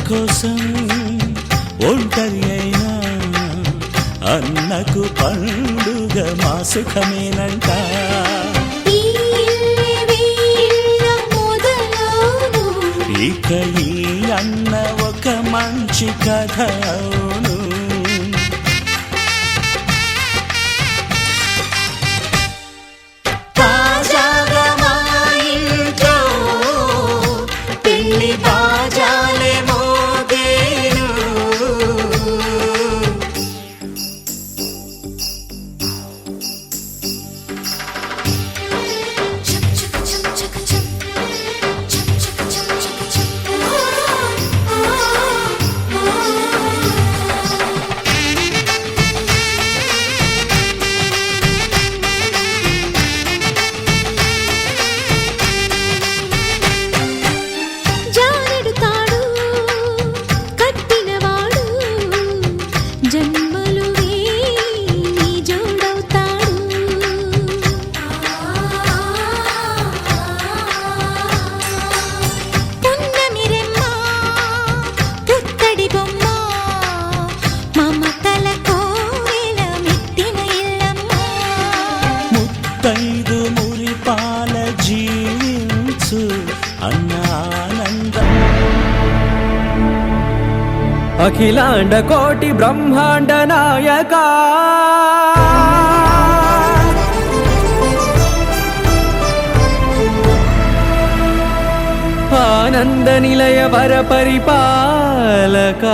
కోసం ఒంటరి అయినా అన్నకు పండుగ మా సుఖమేనంట. ఇక ఈ అన్న ఒక మంచి కథ అవును. తాజాగా మా ఇంట్లో పెళ్లి బాజాలే మోగేను. ముత్తైదు మురిపాల జీవించు అన్న ఆనందం. అఖిలాండ కోటి బ్రహ్మాండ నాయక ఆనంద నిలయ వర పరిపాలక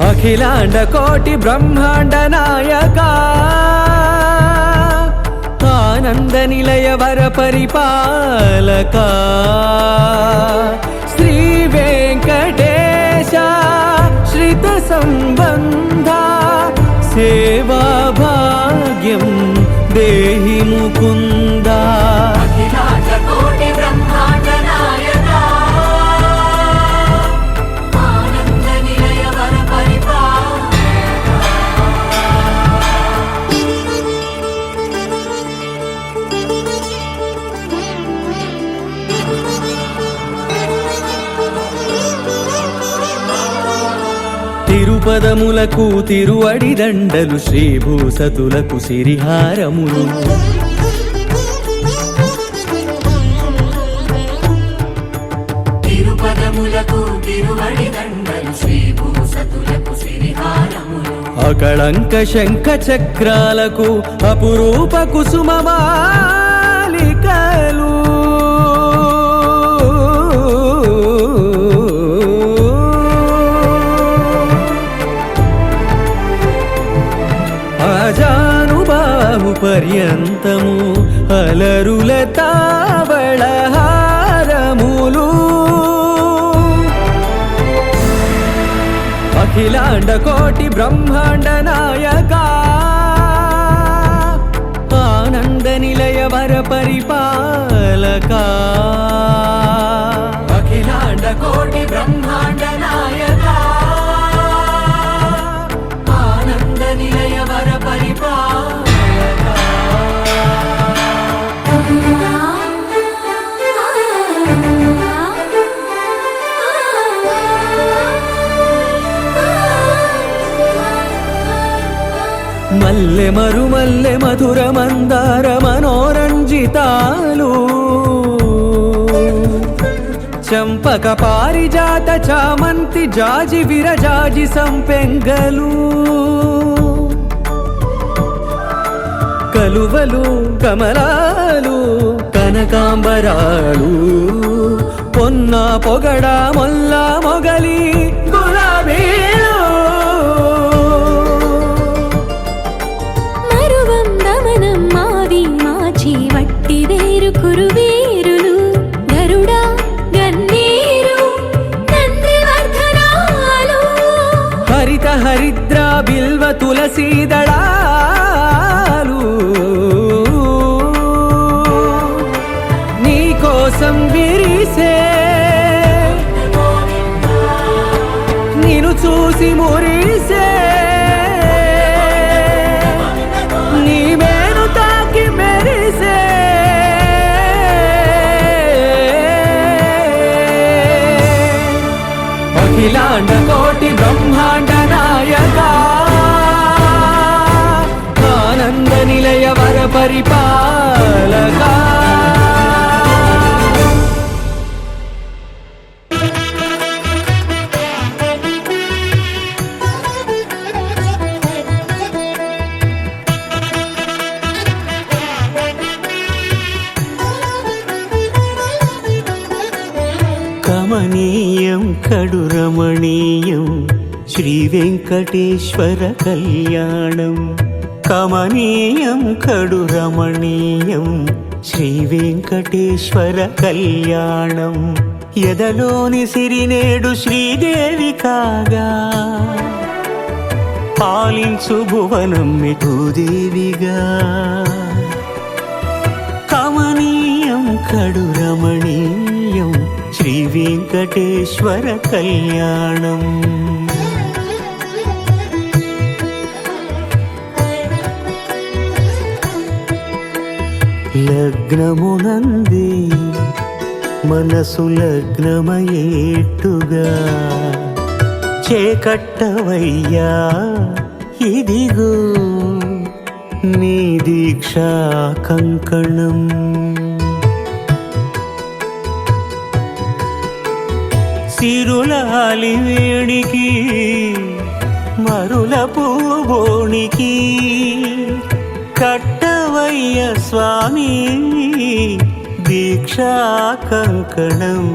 అఖిలాండ కోటి బ్రహ్మాండ నాయక ఆనంద నిలయ వర పరిపాలక శ్రీ వెంకటేశ శ్రిత సంబంధ సేవా భాగ్యం దేహి ముకుంద. అఖిలాండ కోటి బ్రహ్మాండ నాయక ఆనంద నిలయ వర తిరుపదములకు తిరువడి దండలు శ్రీభూసతులకు సిరిహారములు తిరుపదములకు తిరువడి దండలు శ్రీభూసతులకు సిరిహారములు అకళంక శంఖ చక్రాలకు అపురూప కుసుమమాలికలు అజానుబాహు పర్యంతము అలరుల తావళహారములు అఖిలాండ కోటి బ్రహ్మాండ నాయక ఆనంద నిలయ వర పరిపాలక అఖిలాండ కోటి బ్రహ్మాండ నాయక ఆనంద నిలయ వర పరిపాలక. మల్లె మరుమల్లె మధుర మందార మనోరంజితాలు చంపక పారిజాత చామంతి జాజి విరజాజి సంపెంగలు కలువలు కమలాలు కనకాంబరాలు పొన్న పొగడ మొల్ల మొగలి గులాబీలు మరువం దమనం మావి మాచి వట్టి వేరు కురువేరులు తులసీదళాలు నీ కోసం విరిసే నిన్ను చూసి మురిసే నీ మేను తాకి మెరిసే అఖిలాండ కోటి బ్రహ్మాండ నాయక ఆనంద నిలయ వర పరిపాలక కమనీయం కడురమణీయం శ్రీ వెంకటేశ్వర కళ్యాణం కమనీయం కడురమణీయం శ్రీ వెంకటేశ్వర కళ్యాణం ఎదలోని సిరినేడు శ్రీదేవి కాగా పాలించు భువనం భూదేవిగా కమనీయం కడురమణీయం శ్రీ వెంకటేశ్వర కళ్యాణం లగ్నమునందే మనసు లగ్నమయేట్టుగా చేకట్టవయ్యా ఇదిగో నీ దీక్షా కంకణం సిరులాలి వేడికి మరుల పూబోనికి కట్టవయ్య స్వామి దీక్షా కంకణం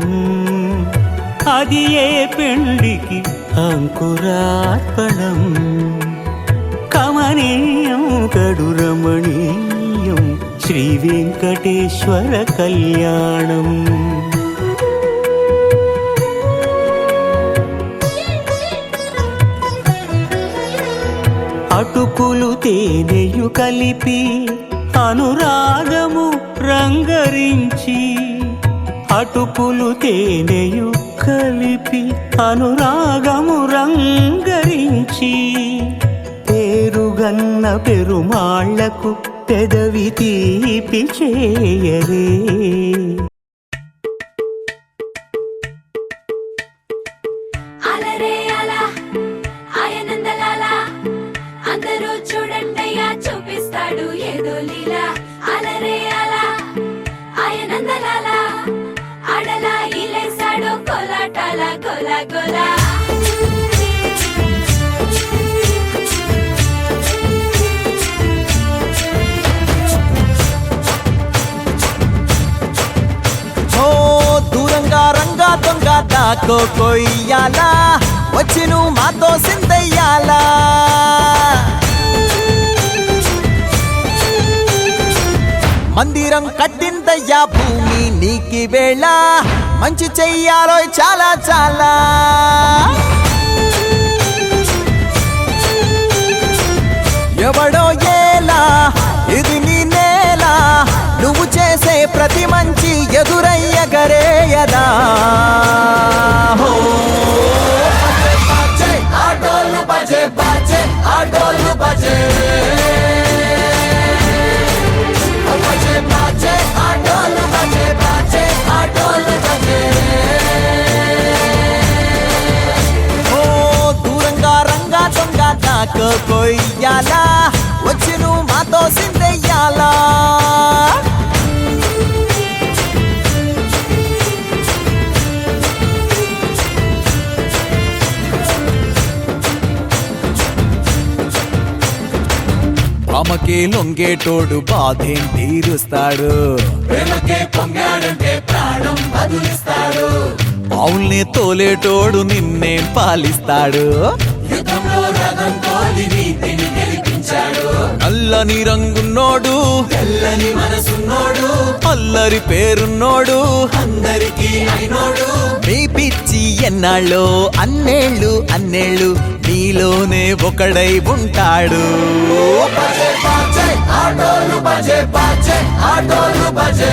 అది ఏ పెండికి అంకురార్పణం కమనీయం కడురమణీయం శ్రీ వెంకటేశ్వర కళ్యాణం అటుకులు తేనెయు కలిపి అనురాగము రంగరించి అటుకులు తేనెయు కలిపి అనురాగము రంగరించి పేరుగన్న పెరుమాళ్లకు పెదవి తీపి చేయరే అలరే అలా ఆయనందలాలా అందరూ చూడండయ్యా చూపిస్తాడు ఏదో లీలా అలరే అలా ఆయనందలాలా ఆడలా ఇలేసాడు కోలాటాల గోలా గోలా దూరంగా రంగా దొంగ దాకో కొయ్యాలా వచ్చి నువ్వు మాతో సిందయ్యాలా మందిరం కట్టిందయ్యా భూమి నీకి వేళ మంచి చెయ్యాలో చాలా చాలా ఎవడో ఏలా ఇది నీ నేల నువ్వు చేసే ప్రతి మంచి ఎదురయ్యగరేయదా ఆటోలు బజే బాజే ఆటోలు బజే బాజే ఆటోలు బజే బాజే ఆటోలు బజే ఓ దూరంగా రంగా దొంగ నాకు కొయ్యాలా వచ్చి నువ్వు మాతో సిందెయ్యాలా ప్రేమకే లొంగేటోడు బాధేం తీరుస్తాడు, ప్రేమకే పొంగాడంటే ప్రాణం బదులిస్తాడు. పావుల్ని తోలేటోడు నిన్నే పాలిస్తాడు, యుద్ధంలో రథం తోలి నీతిని గెలిపించాడు. నల్లని రంగున్నోడు తెల్లని మనసున్నోడు అల్లరి పేరున్నోడు అందరికీ అయినోడు. మీ పిచ్చ పిలిచి ఎన్నాళ్ళో అన్నేళ్ళు అన్నేళ్ళు నీలోనే ఒకడై ఉంటాడు బజే బాజే ఆటోలు బజే బాజే ఆటోలు బజే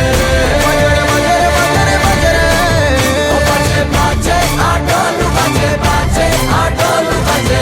బజే బాజే ఆటోలు బజే బాజే ఆటోలు బజే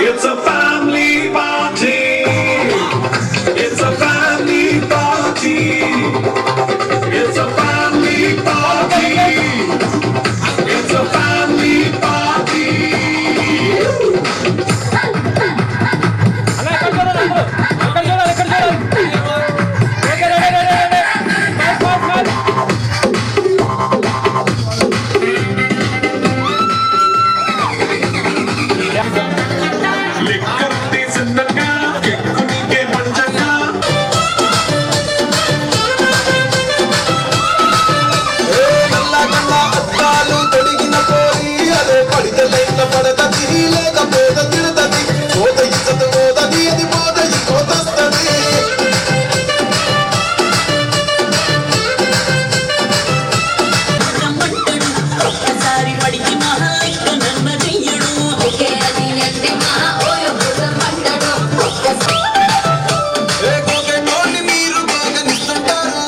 It's a family party. It's a family party. It's a family party. It's a family party. Liquor తీసినగా కిక్కునికే పంచగా అద్దాలు తొడిగిన పోయి అదే పడితే లైట్ల పడతది లేకపోతే తిడతది కోత ఇచ్చత కోతది అది పోత ఈ కోతస్తది ఒక్కసారి పడికి మహాలిక్క నన్ను చెయ్యడు కోకెటోని మీరు బాగా నిస్తుంటారు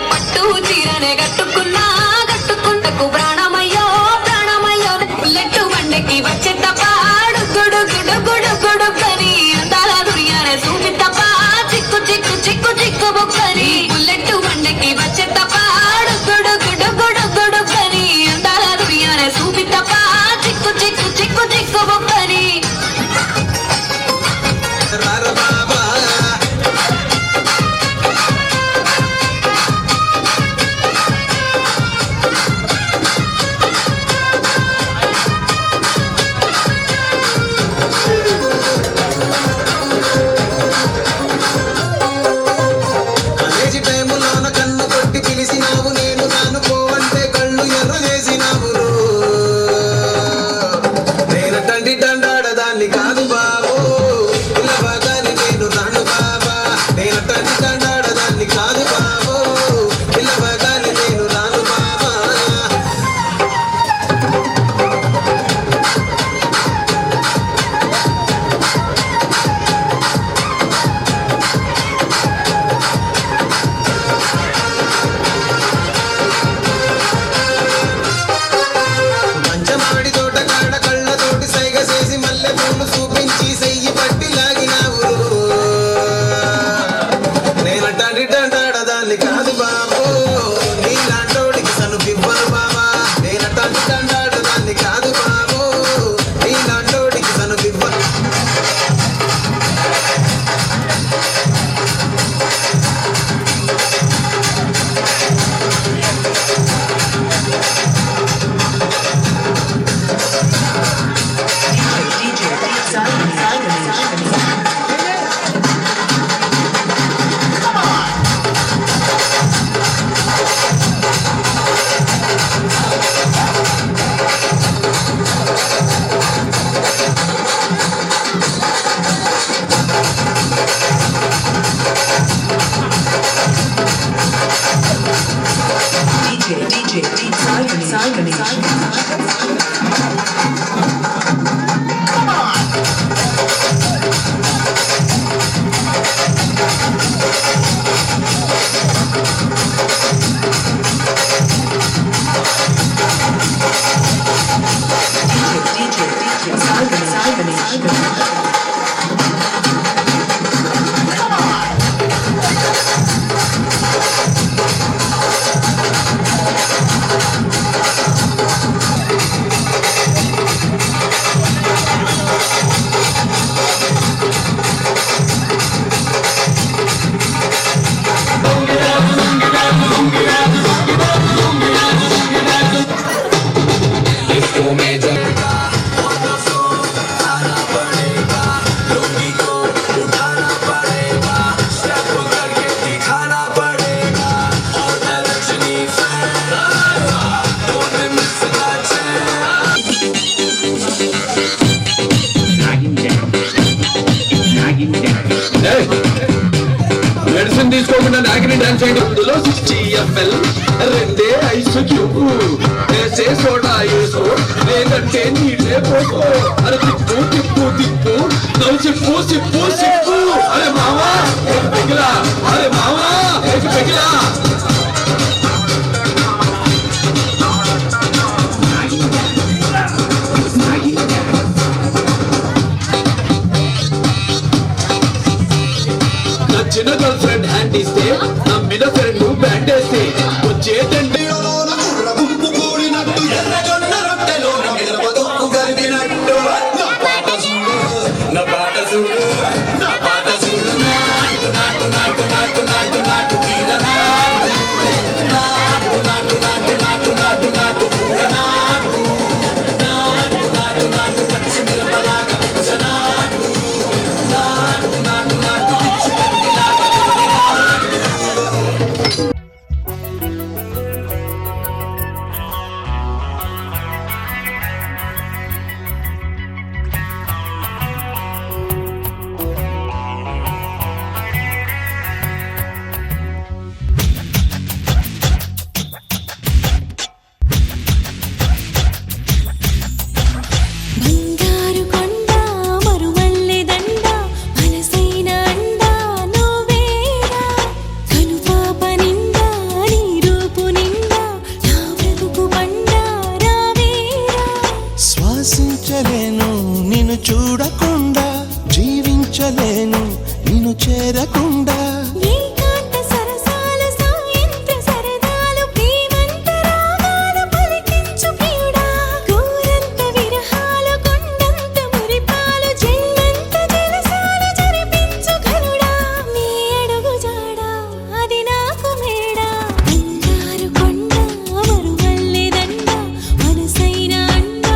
పట్టు చీరనే కట్టుకున్నా కట్టుకుంటకు ప్రాణమయ్యో ప్రాణమయ్యో బుల్లెట్టు బండకి వచ్చే తప్ప గుడు గుడు గుడు గుడు కని అందాల దుర్యానే చూపి తప్ప చిక్కు చిక్కు చిక్కు చిక్కు బుక్కని బుల్లెట్టు బండకి వచ్చే తప్ప గుడు గుడు బాబు నేను రాను పోవంటే కళ్ళు ఎర్ర చేసినావు నేనటంటి దండాడదాన్ని కాదు బాబు పిల్లబాగాని నేను రాను బాబా నేనటంటి దండాడదాన్ని కాదు బాబు పిల్లబాగాని నేను రాను బాబా మంచమాడి తోట కాడ కళ్ళతోటి సైగ చేసి మల్లె పూలు చూపించి సెయ్యి పట్టి లాగినావు నేనటాడి దండాడదాన్ని కాదు బాబు నీలాంటోడికి సను పివ్వను బాబా నేనటాడి దండాడదాన్ని కాదు బాబు నీలాంటోడికి సను పివ్వను మెడిసిన్ తీసుకోకుండా నాగిని డాన్స్ చేయడం ఇందులో 60 ml రెండే ఐస్ క్యూబ్ వేసే సోడా వేసుకో లేదంటే నీళ్ళే పోసుకో అరే తిప్పు తిప్పు తిప్పు నవ్వు సిప్పు సిప్పు సిప్పు అరే మావా పెగిలా అరే మావా పెగిలా నచ్చిన గర్ల్ ఫ్రెండ్ హ్యాండ్ ఇస్తే నమ్మిన ఫ్రెండ్ బ్యాండ్ వేస్తే వచ్చేటండి గుంపు కూడినట్టు ఎర్రగొండ రొట్టెలోన మిరపదొక్కు కలిపినట్టు నా పాట చూడు నా పాట చూడు నా పాట చూడు నాటు నాటు నాటు నాటు నాటు నాటు తీర నాటు నాటు నాటు నాటు నాటు నాటు నాటు పూల నాటు నాటు నాటు నాటు పచ్చి మిరపలాగా నాటు నాటు నాటు నాటు పిచ్చి పందిలాగా బంగారు కొండ మరువల్లె దండ మనసైన అండ నువ్వేరా కనుపాప నిండా నీ రూపు నిండా నా బ్రతుకు బండ రావేరా శ్వాసించలేను నిన్ను చూడకుండా జీవించలేను నిన్ను చేరకుండా ఏకాంత సరసాల సాయంత్ర సరదాలు ప్రేమంత రాగాలు పలికించు ప్రియుడా కోరంత విరహాలు కొండంత మురిపాలు జన్మంత జలసాలు జరిపించు కరుడా నీ అడుగు జాడా అది నాకు మేడా బంగారు కొండ మరువల్లె దండ మనసైన అండ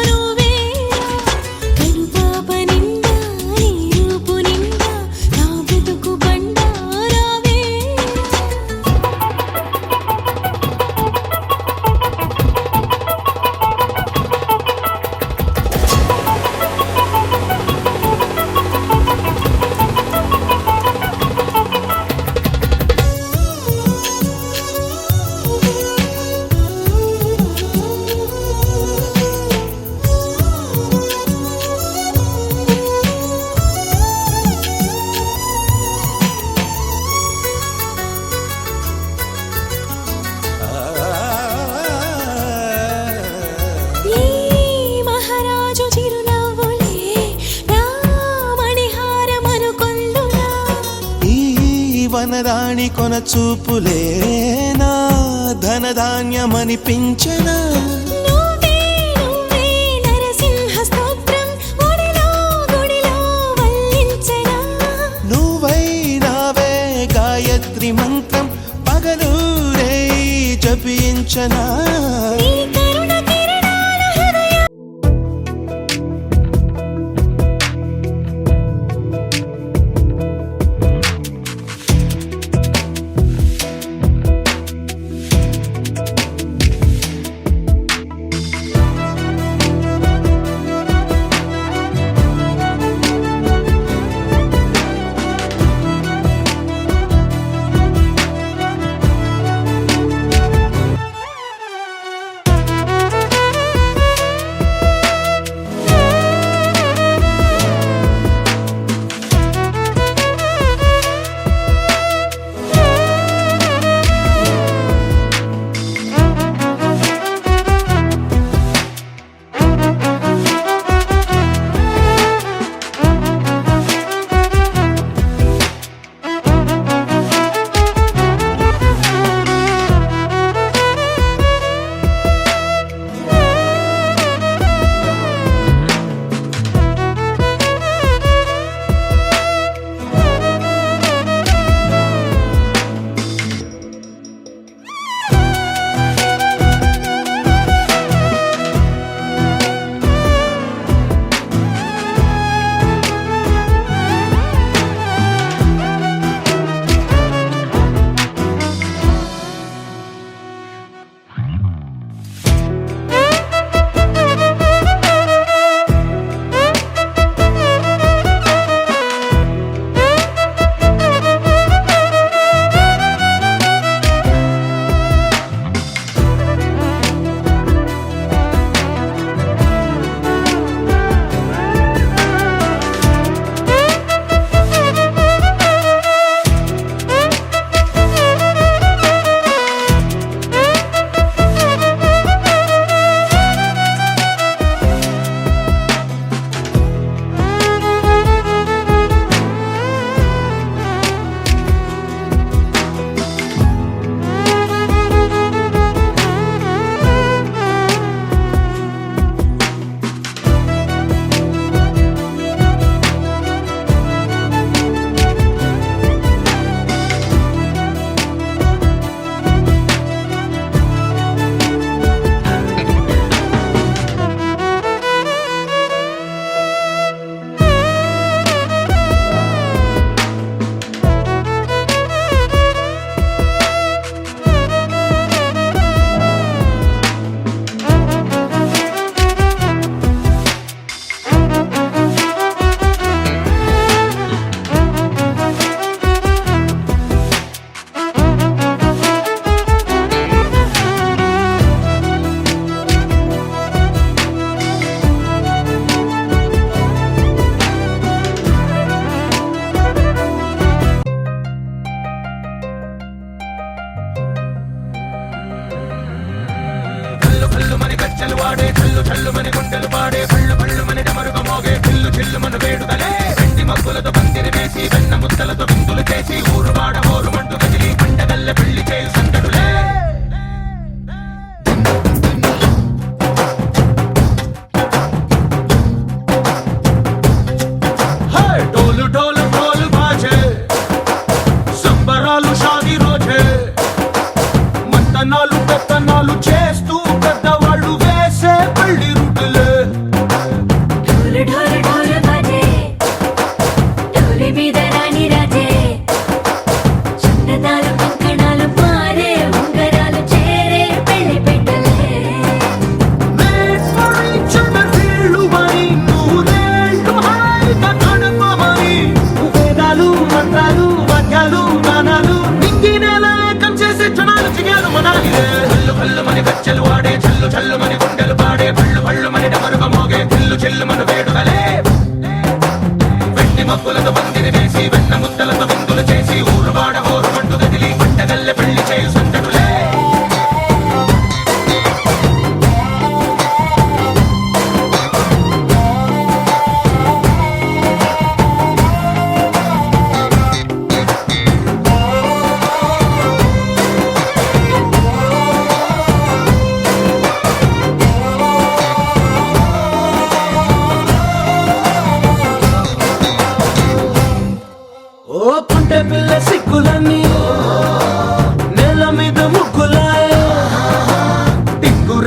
నువ్వేరా కనుపాప వనరాణి కొన చూపులేనా ధనధాన్యమనిపించనా నువ్వే నువ్వే నరసింహ స్తోత్రం గుడిలో గుడిలో వల్లించనా నువ్వైనావే గాయత్రి మంత్రం పగలూరే జపించనా నీ కరుణ కిరణాల హృదయ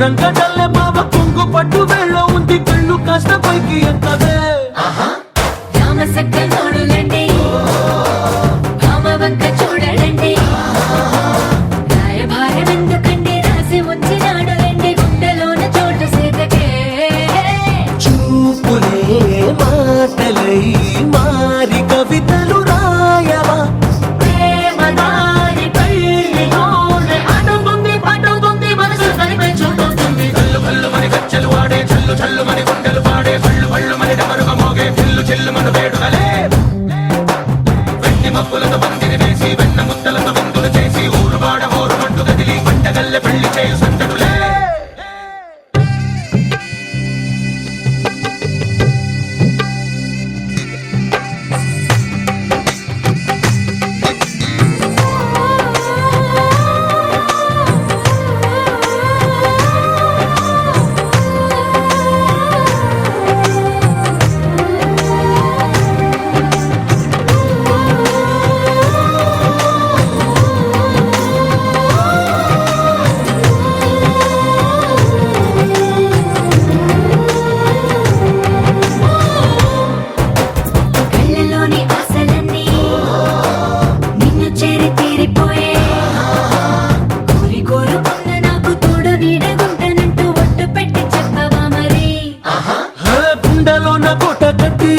లంక చల్లే బాబ కొంగు పట్టు వెళ్ళ ఉంది కళ్ళు కాస్త పైకి ఎక్కదే రామసక్క నోడులండి రామవంక చూడలండి రాయభారం ఎందుకండి రాసి ఉంచినాడు రండి గుండెలోన చోటు సీతకే చూపులే మాటలై మారి కవితలు రాయవా ప్రేమదారి పల్లిలోనే అడుగుంది పట్టుకుంది మనసు కలిపే చూడుతుంది కళ్ళు కళ్ళు మని గచ్చలు వాడే చల్లు చల్లు మని గుండెలు పాడే కళ్ళు కళ్ళు మని డమరుగ మోగే చెల్లు చెల్లు మన వేడుకలే వెండి మబ్బులతో పందిరి వేసి వెన్న ముద్దలతో విందులు చేసి ఊరు వాడ ఊరు మంటు కదిలి పంటగల్లె పెళ్లి చేయు సందడులే కళ్ళలోని ఆశలన్నీ నిన్ను చేరి తీరిపోయే కోరి కోరుకున్న నాకు తోడు నీడగుంటానంటూ ఒట్టు పెట్టి చెప్పవా మరి గుండెలోన కోట కట్టి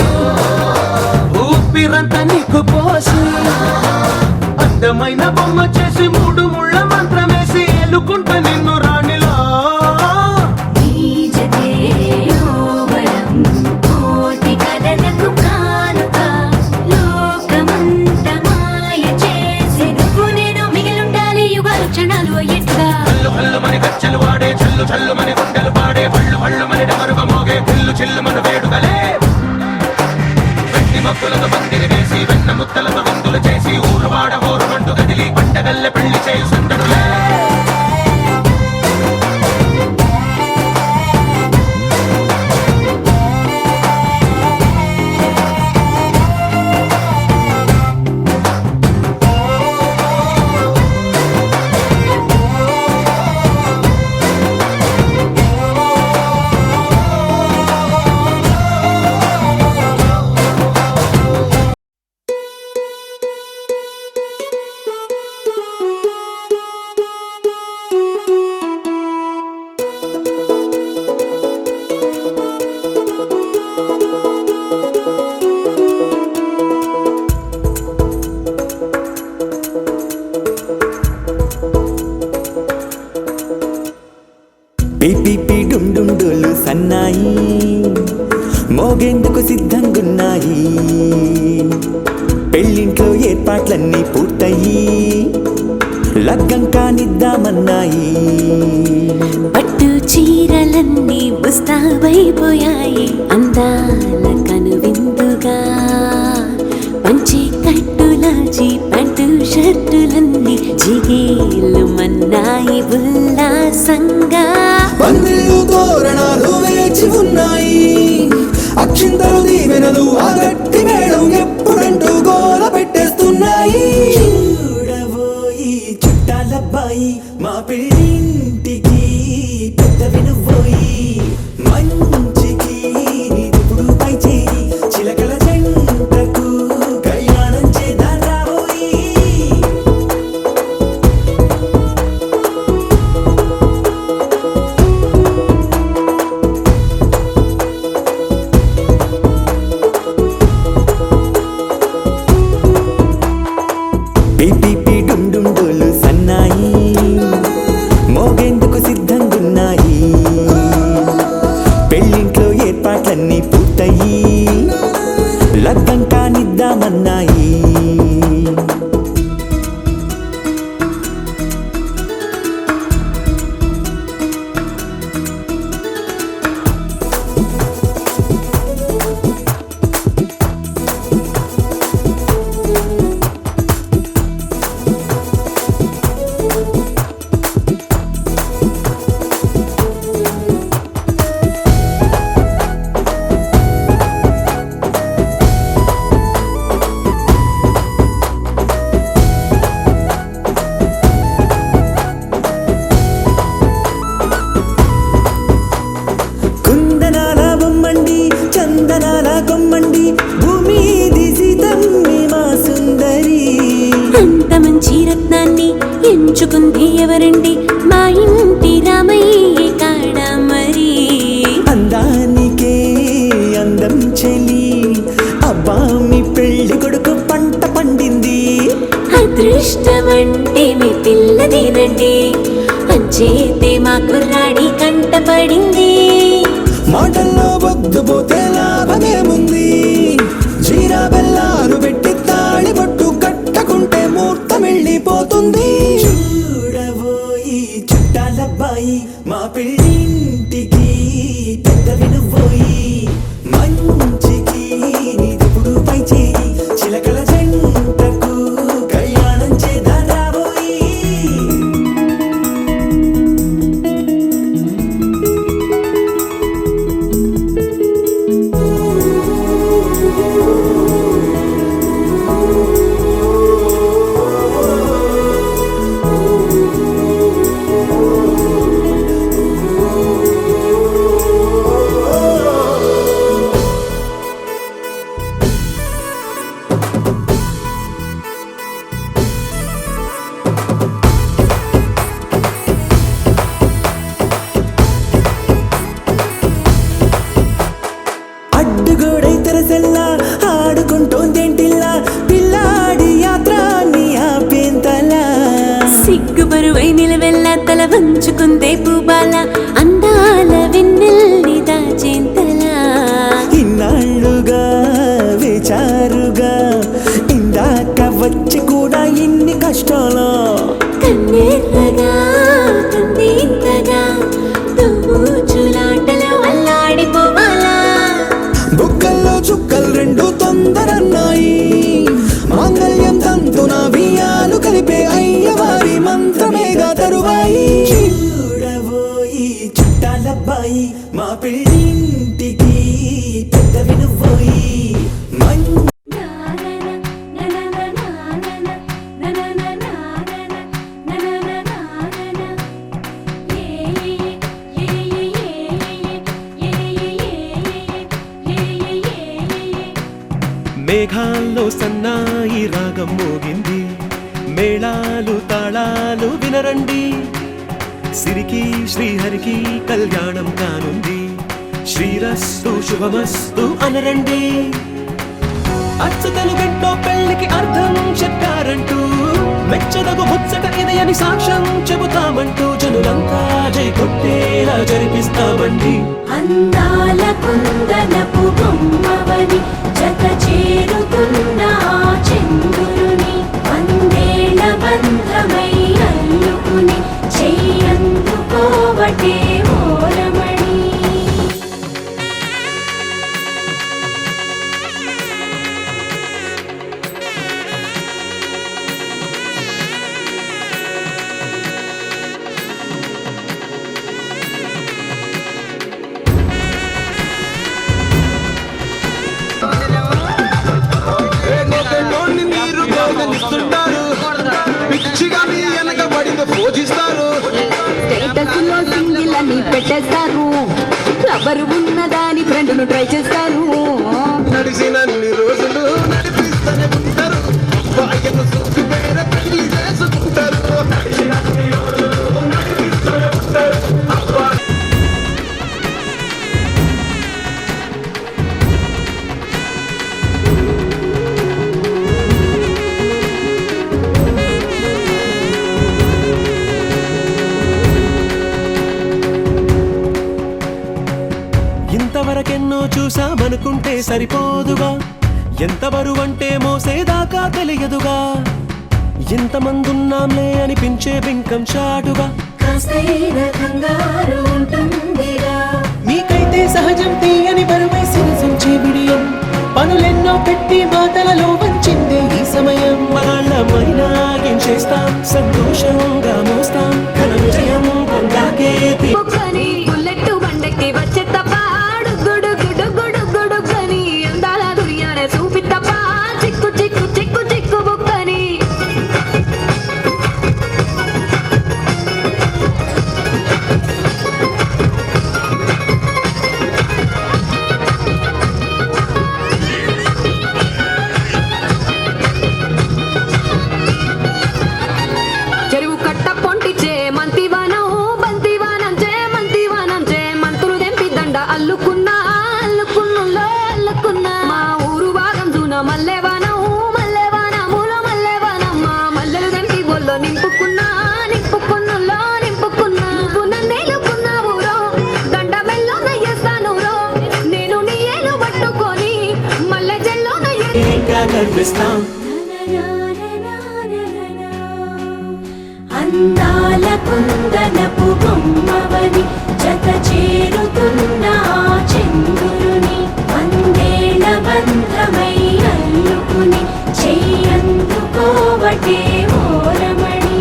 ఊపిరంతా నీకు పోసి అందమైన బొమ్మ చేసి మూడు ముళ్ళ మంత్రమేసి ఎలుకుంటా నిన్ను రాణిలా నీజతే యోవరం కోటి కథలకు కానుక లోకమంత మాయ చేసి నువ్వు నేను మిగిలుండాలి యుగాలు క్షణాలు ఎట్లా కళ్ళు కళ్ళు మని గచ్చలు వాడే చల్లు చల్లు మని గుండెలు పాడే పళ్ళు పళ్ళు మని డమరుగ మోగే చెల్లు చెల్లు మన వేడుకలే వెండి మబ్బులతో పందిరి వేసి వెన్న ముద్దలతో విందులు చేసి ఊరు వాడ ఊరు మంటు కదిలి పంటగల్లె పెళ్లి చేయు సందడులే పిపి డుండుండులు సన్నాయి మోగేందుకు సిద్ధంగున్నాయి పెళ్ళింట్లో ఏర్పాట్లన్నీ పూర్తయి లగ్గం కానిద్దామన్నాయి పట్టు చీరలన్నీ ముస్తాబైపోయాయి అందాల కనువిందుగా పంచి కట్టులాచి ప్యాంటు షర్టులన్నీ జిగేలు మన్నాయి ఉల్లాసంగా పందిళ్ళు తోరణాలు వేచి ఉన్నాయి అక్షింతలు దీవెనలు ఆ గట్టి మేడం ఎప్పుడంటూ గోల పెట్టేస్తున్నాయి చూడబోయి చుట్టాలబ్బాయి మా పెళ్ళింటికి పెద్ద వినుబోయి మంచికి నీదిప్పుడు పై చేయి చిలకల జంటకు కళ్యాణం చేద్దాం రాబోయి పిపి డుండుండులు సన్నాయి మోగేందుకు సిద్ధంగున్నాయి పెళ్ళి ఉంచుకుంది ఎవరండి మా ఇంటి రామయ్య కాడ మరి అందానికే అందం చెలి అబ్బా మీ పెళ్లి కొడుకు పంట పండింది అదృష్టమంటే మీ పిల్లదేనండి అంచేతే మా కుర్రాడి కంట పడింది మాటల్లో వద్దుపోతే లాభమేముంది జీరా బెల్లాలు పెట్టి తాళి పట్టు కట్టకుంటే ముహూర్తం వెళ్ళిపోతుంది చూడబోయి చుట్టాలబ్బాయి మా పెళ్ళింటికి పెద్ద వినుబోయి మంచికి నీదెప్పుడు పై చేయి చిలకల జంటకు కళ్యాణం చేద్దాం రాబోయి అడ్డుగోడై తెరసెల్లా ఆడుకుంటోందేంటిల్లా పిల్లాడి యాత్ర నీ ఆపేంతలా సిగ్గుబరువై నిలవెల్లా తల వంచుకుందే పూబాల అందాల వెన్నెల్ని దాచేంతలా ఇన్నాళ్ళుగా వేచారుగా ఇందాక వచ్చి కూడా ఇన్ని కష్టాలు కన్నెర్రగా కందింతగా తుమ్ముచులాటలో అల్లాడిపోవాలా బుక్కల్లో చుక్కలు రెండు తొందరన్నాయి మాంగళ్యం తంతున బియ్యాలు కలిపే అయ్యవారి మంత్రమేగా తరువాయి చూడబోయి చుట్టాలబ్బాయి మా పెళ్ళింటికి పెద్ద వినుబోయి మేఘాల్లో సన్నాయి రాగం మోగింది మేళాలు తాళాలు వినరండి సిరికి శ్రీహరికి కళ్యాణం కానుంది శ్రీరస్తు శుభమస్తు అనరండి అచ్చతలు గంటో పెళ్లికి అర్థం చెప్పారంటూ మెచ్చదగు ముచ్చట ఇది అని సాక్ష్యం చెబుతామంటూ జనులంతా జై కొట్టేలా జరిపిస్తామండి అందాల కుందనపు బొమ్మవని జత చేరుతున్న ఆ చంద్రుని వందేళ్ల బంధమై అల్లుకుని చెయ్యందుకోవటే ఓరమణి మీరు గోగనిస్తుంటారు పిచ్చిగా మీ వెనక పడిన పూజిస్తారు స్టేటస్ లో సింగిల్ అని పెట్టేస్తారు ఎవరు ఉన్నదాని ఫ్రెండ్ ను ట్రై చేస్తారు నడిచినన్ని రోజులు నడిపిస్తూనే ఉంటారు భాగ్యను సుఖి వేరే పెళ్లి చేసుకుంటారు ఇంతవరకెన్నో చూసామనుకుంటే సరిపోదుగా ఎంత బరువంటే మోసేదాకా తెలియదుగా ఇంతమందున్నాంలే అనిపించే బింకం చాటుగా కాస్తైన కంగారు ఉంటుందిరా నీకైతే సహజం తీయని బరువై సిరిసించే బిడియం పనులెన్నో పెట్టి మాటలలో వంచిందే ఈ సమయం వాళ్ళమైనా ఏం చేస్తాం సంతోషంగా మోస్తాం ఘన విజయం పొందాకే ఒక్కని బుల్లెట్ బండకి వచ్చే తప్ప గుడు గుడు గుడు గుడు కని అందాల దుర్యానే చూపి తప్ప చిక్కు చిక్కు చిక్కు చిక్కు బుక్కని చెరువు కట్ట గర్విస్తాం. అందాల కుందనపు బొమ్మవని జత చేరుతున్న చంద్రుని వందేళ్ల బంధమై అల్లుకుని చెయ్యందుకోవటే ఓరమణి.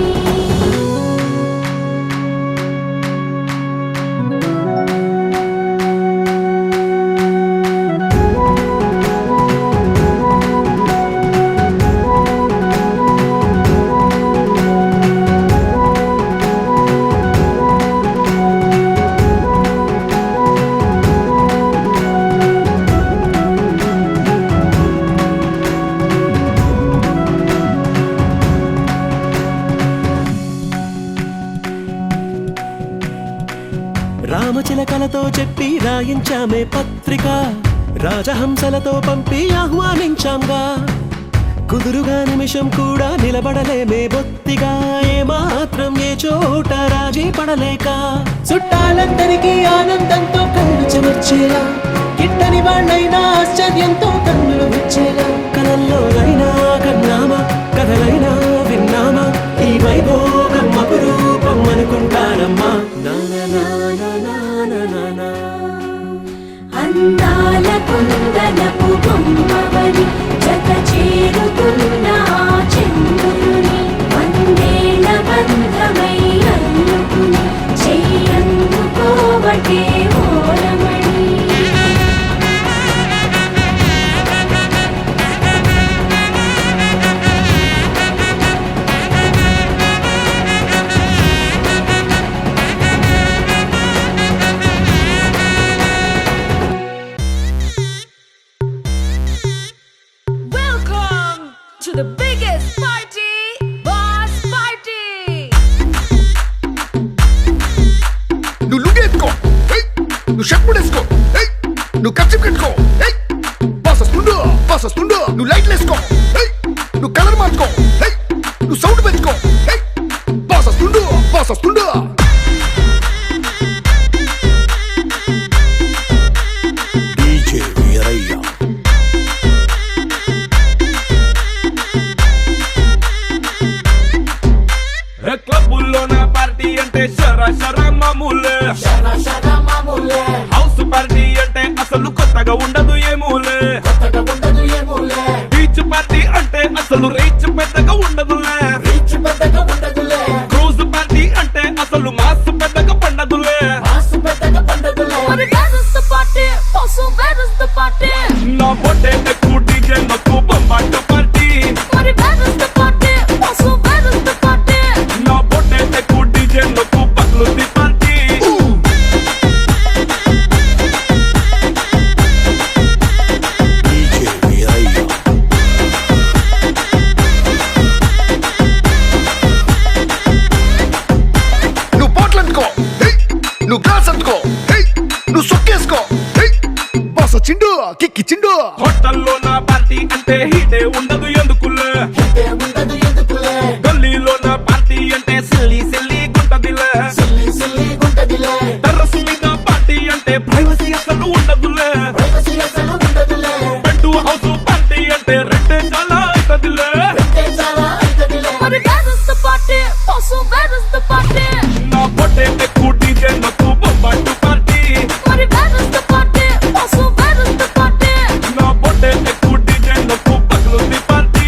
రామచిలకలతో చెప్పి రాయించామే పత్రిక, రాజహంసలతో పంపి ఆహ్వానించాంగా. కుదురుగా నిమిషం కూడా నిలబడలేమే బొత్తిగా, ఏమాత్రం ఏ చోట రాజీ పడలేక. చుట్టాలందరికీ ఆనందంతో కళ్ళు చెమర్చేలా, గిట్టని వాళ్ళైనా ఆశ్చర్యంతో కన్నులు విచ్చేలా. కలల్లోనైనా కన్నామా, కథలైనా విన్నామా, ఈ వైభోగం అపురూపం అనుకుంటానమ్మా. అందాల కుందనపు బొమ్మవని జత చేరుతున్న చంద్రుని వందేళ్ల బంధమై అల్లుకుని చెయ్యందుకోవటే ఓరమణి. Welcome to the biggest party, Boss Party. నువ్వు లుగేసుకో, నువ్వు షర్ట్ ముడేసుకో, నువ్వు కచ్చిప్ కట్టుకో, బాస్ వస్తుండు, నువ్వు లైట్లు వేసుకో, నువ్వు కలర్ మార్చుకో, నువ్వు సౌండ్ పెంచుకో, బాస్ వస్తుండు. డీజే వీరయ్య క్లబ్బుల్లో నా పార్టీ అంటే శర మామూలే, హౌస్ పార్టీ అంటే అసలు కొత్తగా ఉండదు ఏమూలే, బీచ్ పార్టీ అంటే అసలు రీచ్ పెద్దగా ఉండదులే, క్రూజ్ పార్టీ అంటే అసలు మాస్ పెద్దగా పండదులే. But where is the party? Also, where is the party? నా పొట్టే ఎక్కువ డీజే నాకు బొమ్మాట party, But where is the party? Also, where is the party? నా పొట్టే ఎక్కువ డీజే నాకు పగ్లుది పార్టీ. డీజే వీరయ్య నువ్వు బాటిల్ అంటుకో, నువ్వు గ్లాస్ అంటుకో, నువ్వు సొక్కేసుకో, బాస్ వచ్చిండు, కిక్కిచ్చిండు. హోటల్లో నా పార్టీ అంటే హీటే ఉండదు ఎందుకులే, గల్లీలో నా పార్టీ అంటే సిల్లి గుంటదిలే, టెర్రస్ మీద పార్టీ అంటే ప్రైవసీ అసలు ఉండదులే, బెడ్ హౌస్ పార్టీ అంటే రెంటే చాలా అవుతదిలే. But where is the party? Also, where is the party? నా పొట్టే ఎక్కువ డీజే నాకు బొమ్మాటు party, But where is the party? Also, where is the party? నా పొట్టే ఎక్కువ డీజే నాకు పగ్లుది పార్టీ.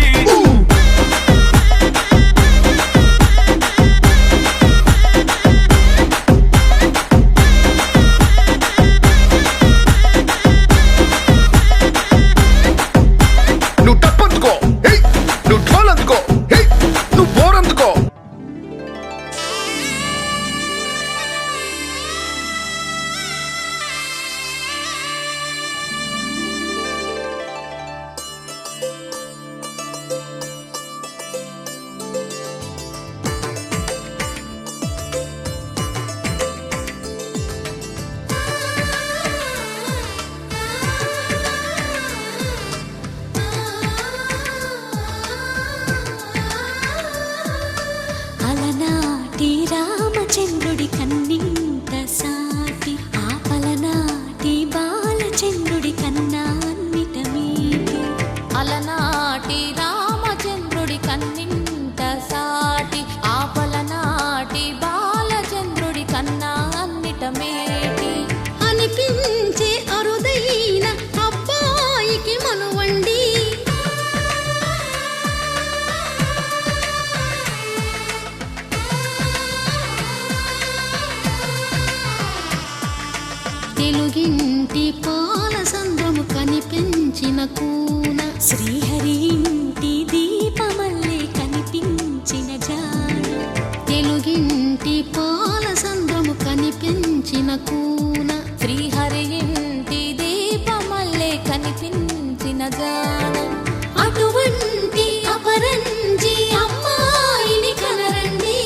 తెలుగింటి పాల సంద్రము కనిపించిన కూన శ్రీహరి ఇంటి దీపమల్లే కనిపించిన జాన తెలుగింటి పాల సంద్రము కనిపించిన కూన శ్రీహరి ఇంటి దీపమల్లే కనిపించిన జాన అటువంటి అపరంజి అమ్మాయిని కనరండి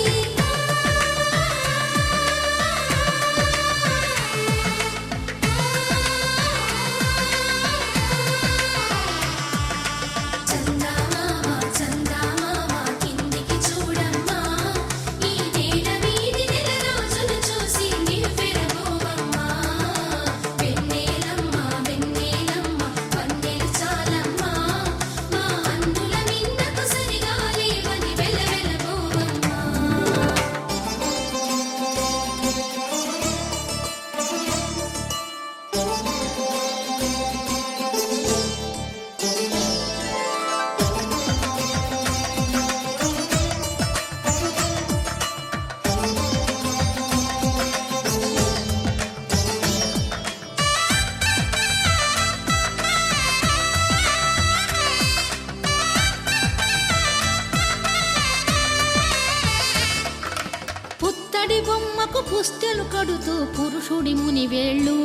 పుత్తడి బొమ్మకు పుస్తెలు కడుతూ పురుషుడి ముని వేళ్ళు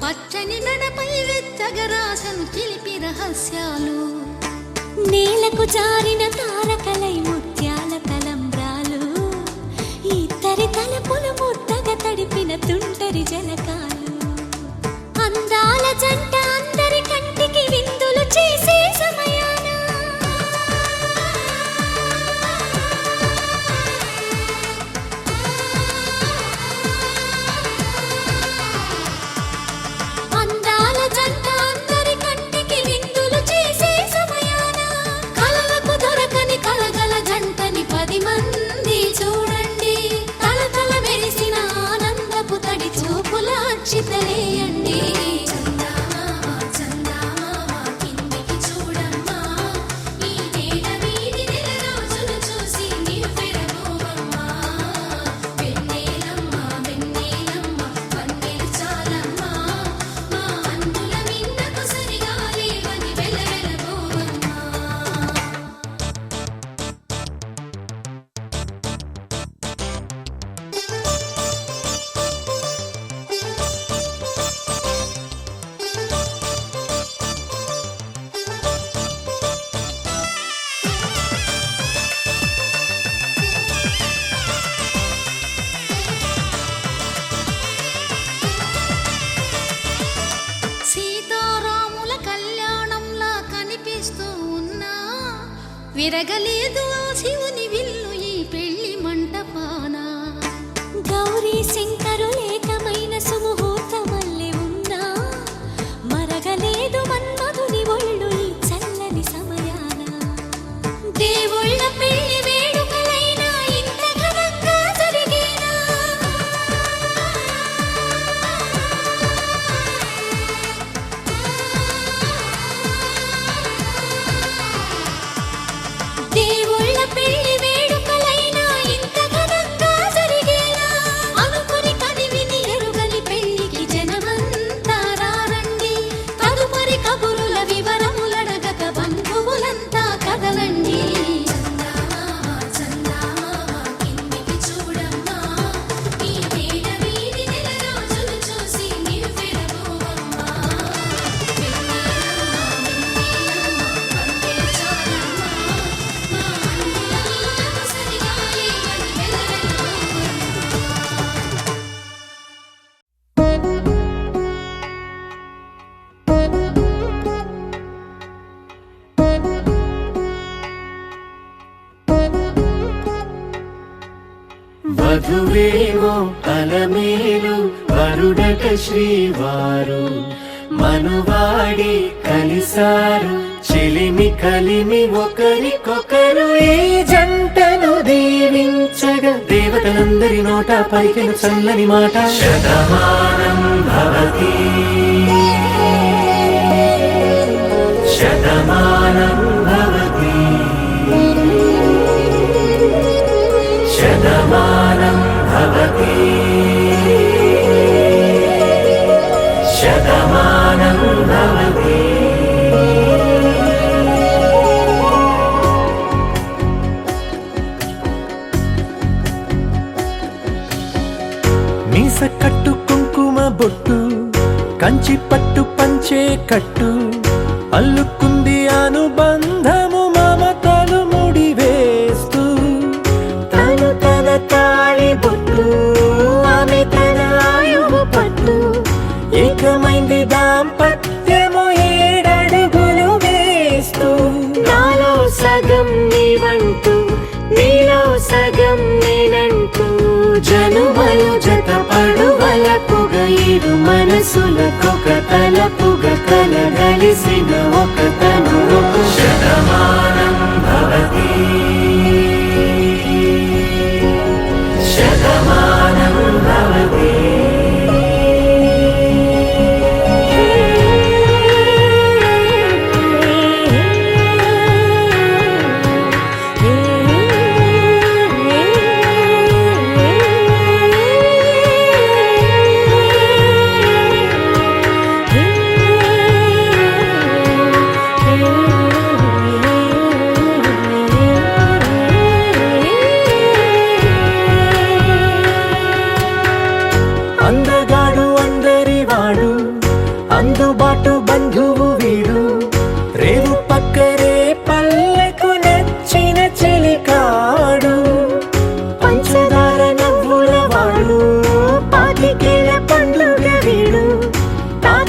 పచ్చని మెడపై వెచ్చగరాసను చిలిపి రహస్యాలు నేలకు జారిన తారకలై ముత్యాల తలంబ్రాలు ఇద్దరి తలపులు ముద్దగా తడిపిన తుంటరి జలకాలు అందాల జంట అందరి కంటికి విందులు చేసే సమయాన అందాల జంట అందరి కంటికి విందులు చేసే సమయాన కలలకు దొరకని కలగల జంటని 10 మంది చూడండి తలతల మెరిసిన ఆనందపు తడి చూపుల అచ్చితలేయండి సీతారాముల కళ్యాణంలా కనిపిస్తూ ఉన్నా విరగలేదు ఆ శివుని విల్లు ఈ పెళ్లి మంటపాన గౌరీ శంకరు ఏకమైన సుముహూర్తమల్లె ఉన్నా మరగలేదు మన్మధుని ఒళ్ళు ఈ చల్లని సమయాన దేవుళ్ళ పెళ్లి వేడుకలైనా ఇంత ఘనంగా జరిగేనా దేవుళ్ళ పెళ్లి వేడుకలైనా ఇంత ఘనంగా జరిగేలా అనుకుని కదివిని ఎరుగని పెళ్లికి జనమంతా రారండి తదుపరి కబురుల వివరములడగక బంధువులంతా కదలండి వధువేమో అలమేలు వరుడట శ్రీవారు మనువాడి కలిసారు చెలిమి కలిమి ఒకరికొకరు ఈ జంటను దీవించగా దేవతలందరి నోట పలికిన చల్లని మాట శతమానం భవతి శతమానం భవతి శతమానం భవతి శతమానం భవతి. మీస కట్టు కుంకుమ బొట్టు కంచి పట్టు పంచే కట్టు అల్లుకుంది అనుబంధము మమతలు ముడివేస్తూ తను తన తాళి బొట్టు ఆమె తన ఆయువు పట్టు ఏకమైంది దాంపత్యము 7 అడుగులు వేస్తూ నాలో సగం నీవంటూ నీలో సగం నేనంటూ జనుమలు జత పడువలపుగ ఇరు మనసులకొక తలపుగ కలగలిసిన ఒక తను